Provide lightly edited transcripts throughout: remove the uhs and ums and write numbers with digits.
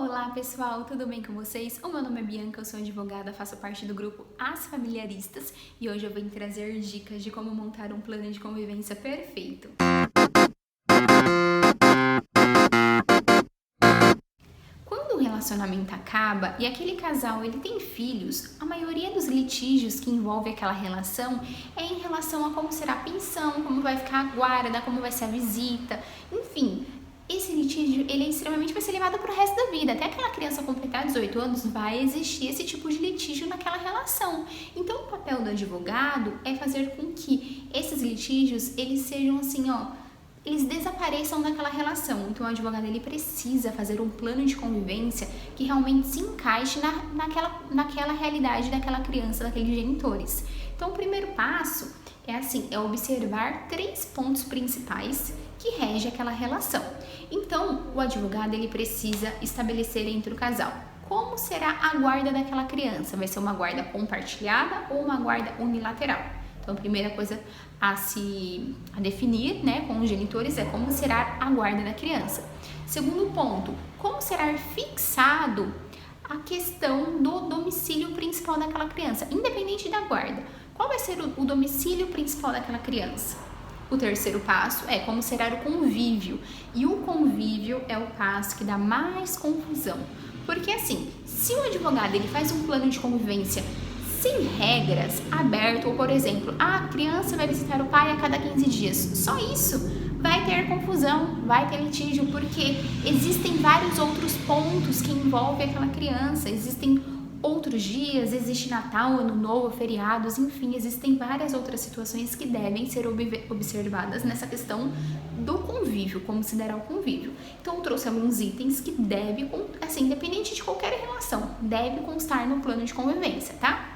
Olá pessoal, tudo bem com vocês? O meu nome é Bianca, eu sou advogada, faço parte do grupo As Familiaristas e hoje eu vim trazer dicas de como montar um plano de convivência perfeito. Quando o relacionamento acaba e aquele casal ele tem filhos, a maioria dos litígios que envolve aquela relação é em relação a como será a pensão, como vai ficar a guarda, como vai ser a visita, enfim. Esse litígio, ele é extremamente vai ser levado para o resto da vida. Até aquela criança completar 18 anos, vai existir esse tipo de litígio naquela relação. Então, o papel do advogado é fazer com que esses litígios, eles sejam assim, eles desapareçam daquela relação. Então, o advogado, ele precisa fazer um plano de convivência que realmente se encaixe naquela realidade daquela criança, daqueles genitores. Então, o primeiro passo é observar 3 pontos principais que regem aquela relação. Então, o advogado ele precisa estabelecer entre o casal como será a guarda daquela criança. Vai ser uma guarda compartilhada ou uma guarda unilateral? Então, a primeira coisa a definir, com os genitores é como será a guarda da criança. Segundo ponto, como será fixado a questão do domicílio principal daquela criança, independente da guarda. Qual vai ser o domicílio principal daquela criança? O terceiro passo é como será o convívio. E o convívio é o passo que dá mais confusão. Porque assim, se o advogado ele faz um plano de convivência sem regras, aberto, ou por exemplo, a criança vai visitar o pai a cada 15 dias, só isso vai ter confusão, vai ter litígio, porque existem vários outros pontos que envolvem aquela criança, existem outros dias, existe Natal, Ano Novo, feriados, enfim, existem várias outras situações que devem ser observadas nessa questão do convívio, como se dará o convívio. Então, eu trouxe alguns itens que deve, assim, independente de qualquer relação, deve constar no plano de convivência, tá?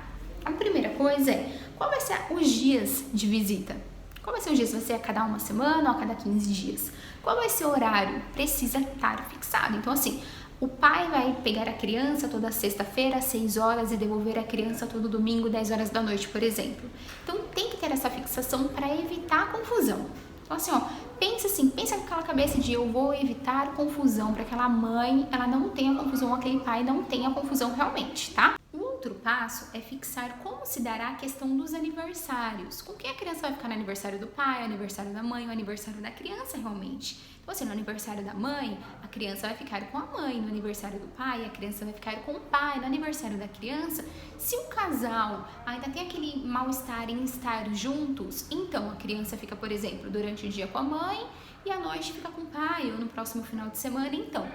A primeira coisa é, qual vai ser os dias de visita? Qual vai ser os dias? Vai ser a cada uma semana ou a cada 15 dias? Qual vai ser o horário? Precisa estar fixado. Então, assim, o pai vai pegar a criança toda sexta-feira às 6 horas e devolver a criança todo domingo, 10 horas da noite, por exemplo. Então, tem que ter essa fixação para evitar a confusão. Então, assim, pensa com aquela cabeça de eu vou evitar confusão, para aquela mãe, ela não tenha confusão, aquele pai não tenha confusão realmente, tá? Outro passo é fixar como se dará a questão dos aniversários. Com quem a criança vai ficar no aniversário do pai, o aniversário da mãe, o aniversário da criança realmente. Então assim, no aniversário da mãe, a criança vai ficar com a mãe, no aniversário do pai, a criança vai ficar com o pai, no aniversário da criança. Se um casal ainda tem aquele mal-estar em estar juntos, então a criança fica, por exemplo, durante o dia com a mãe e à noite fica com o pai, ou no próximo final de semana, então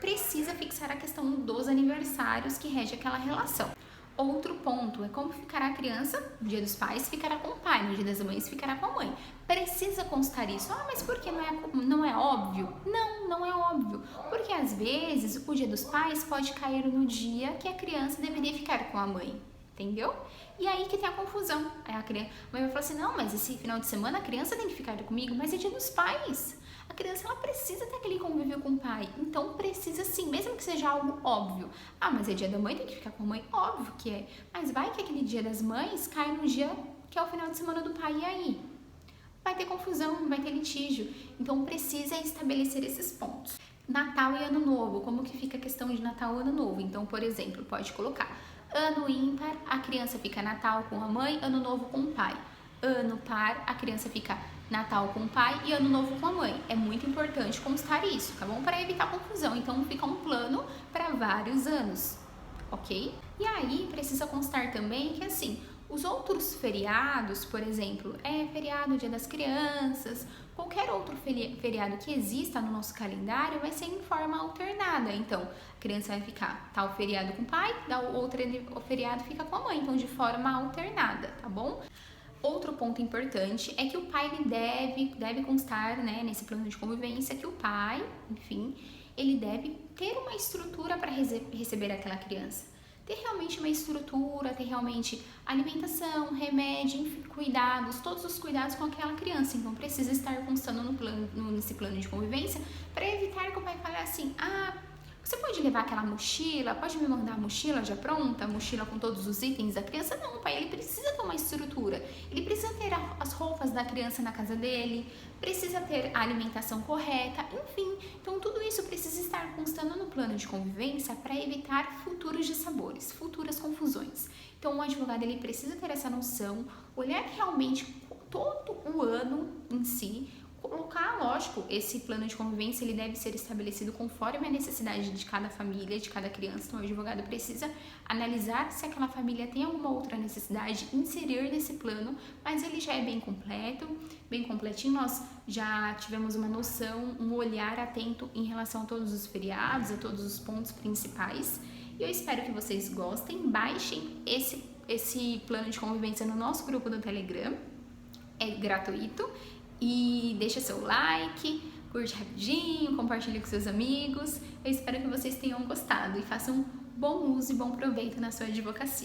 precisa fixar a questão dos aniversários que rege aquela relação. Outro ponto é como ficará a criança no dia dos pais, ficará com o pai, no dia das mães, ficará com a mãe. Precisa constar isso. Mas por que não é óbvio? Não é óbvio. Porque às vezes o dia dos pais pode cair no dia que a criança deveria ficar com a mãe. Entendeu? E aí que tem a confusão. Aí a mãe vai falar assim, não, mas esse final de semana a criança tem que ficar comigo, mas é dia dos pais. A criança, ela precisa ter aquele convívio com o pai. Então, precisa sim, mesmo que seja algo óbvio. mas é dia da mãe, tem que ficar com a mãe? Óbvio que é. Mas vai que aquele dia das mães cai no dia que é o final de semana do pai. E aí? Vai ter confusão, vai ter litígio. Então, precisa estabelecer esses pontos. Natal e Ano Novo. Como que fica a questão de Natal e Ano Novo? Então, por exemplo, pode colocar ano ímpar, a criança fica Natal com a mãe, Ano Novo com o pai. Ano par, a criança fica Natal com o pai e Ano Novo com a mãe. É muito importante constar isso, tá bom? Para evitar confusão. Então, fica um plano para vários anos, ok? E aí, precisa constar também que, assim, os outros feriados, por exemplo, feriado Dia das Crianças, qualquer outro feriado que exista no nosso calendário vai ser em forma alternada. Então, a criança vai ficar tal feriado com o pai, outro feriado fica com a mãe. Então, de forma alternada, tá bom? Outro ponto importante é que o pai ele deve constar, nesse plano de convivência, que o pai, enfim, ele deve ter uma estrutura para receber aquela criança. Ter realmente uma estrutura, ter realmente alimentação, remédio, enfim, cuidados, todos os cuidados com aquela criança. Então, precisa estar constando nesse plano de convivência para evitar que o pai fale assim, você pode levar aquela mochila? Pode me mandar a mochila já pronta? A mochila com todos os itens da criança? Não, pai, ele precisa ter uma estrutura. Ele precisa ter as roupas da criança na casa dele, precisa ter a alimentação correta, enfim. Então, tudo isso precisa estar constando no plano de convivência para evitar futuros dissabores, futuras confusões. Então, o advogado ele precisa ter essa noção, olhar realmente todo o ano em si, colocar, lógico, esse plano de convivência ele deve ser estabelecido conforme a necessidade de cada família, de cada criança. Então, o advogado precisa analisar se aquela família tem alguma outra necessidade, inserir nesse plano, mas ele já é bem completo, bem completinho. Nós já tivemos uma noção, um olhar atento em relação a todos os feriados, a todos os pontos principais. E eu espero que vocês gostem, baixem esse plano de convivência no nosso grupo do Telegram, é gratuito. E deixa seu like, curte rapidinho, compartilhe com seus amigos. Eu espero que vocês tenham gostado e façam bom uso e bom proveito na sua advocacia.